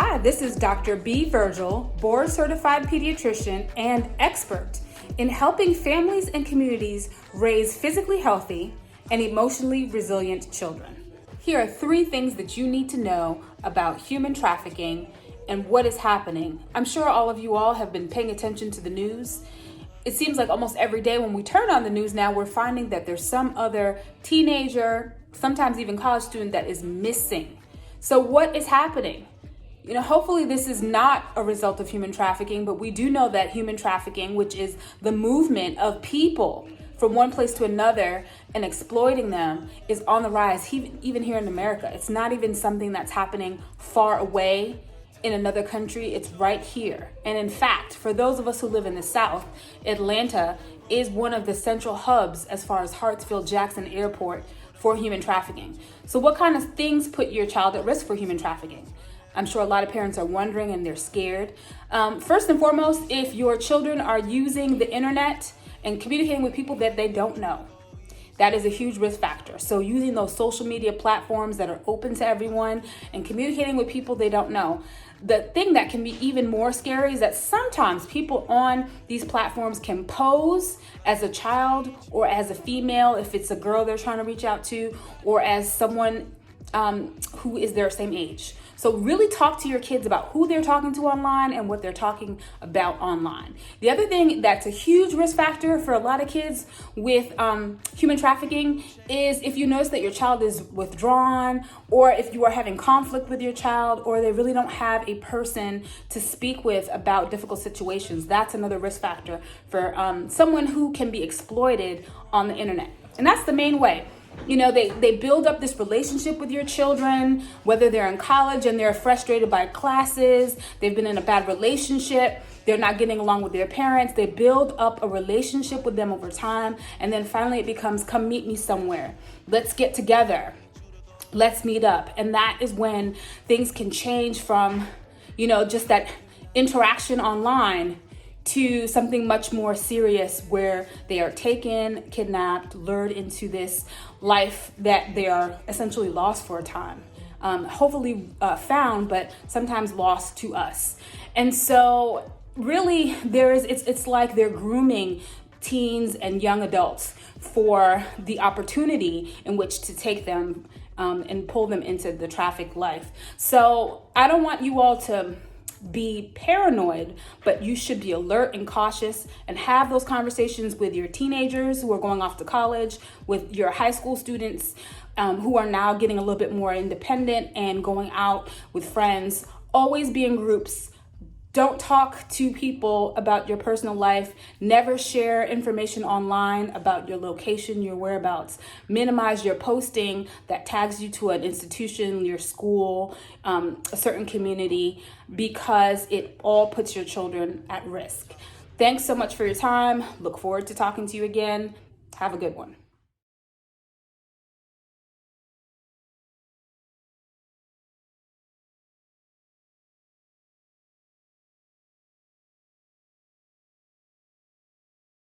Hi, this is Dr. B. Virgil, board certified pediatrician and expert in helping families and communities raise physically healthy and emotionally resilient children. Here are 3 things that you need to know about human trafficking and what is happening. I'm sure all of you all have been paying attention to the news. It seems like almost every day when we turn on the news now, we're finding that there's some other teenager, sometimes even college student that is missing. So what is happening? Hopefully this is not a result of human trafficking, but we do know that human trafficking, which is the movement of people from one place to another and exploiting them, is on the rise, even here in America. It's not even something that's happening far away in another country. It's right here. And in fact, for those of us who live in the South, Atlanta is one of the central hubs as far as Hartsfield-Jackson Airport for human trafficking. So what kind of things put your child at risk for human trafficking? I'm sure a lot of parents are wondering and they're scared. First and foremost, if your children are using the internet and communicating with people that they don't know, that is a huge risk factor. So using those social media platforms that are open to everyone and communicating with people they don't know. The thing that can be even more scary is that sometimes people on these platforms can pose as a child or as a female, if it's a girl they're trying to reach out to, or as someone who is their same age. So really talk to your kids about who they're talking to online and what they're talking about online. The other thing that's a huge risk factor for a lot of kids with human trafficking is if you notice that your child is withdrawn, or if you are having conflict with your child, or they really don't have a person to speak with about difficult situations. That's another risk factor for someone who can be exploited on the internet. And that's the main way. They build up this relationship with your children, whether they're in college and they're frustrated by classes, they've been in a bad relationship, they're not getting along with their parents. They build up a relationship with them over time. And then finally it becomes, come meet me somewhere. Let's get together. Let's meet up. And that is when things can change from, just that interaction online to something much more serious where they are taken, kidnapped, lured into this life that they are essentially lost for a time. Hopefully found, but sometimes lost to us. And so really it's like they're grooming teens and young adults for the opportunity in which to take them and pull them into the traffic life. So I don't want you all to be paranoid, but you should be alert and cautious and have those conversations with your teenagers who are going off to college, with your high school students who are now getting a little bit more independent and going out with friends. Always be in groups. Don't talk to people about your personal life. Never share information online about your location, your whereabouts. Minimize your posting that tags you to an institution, your school, a certain community, because it all puts your children at risk. Thanks so much for your time. Look forward to talking to you again. Have a good one.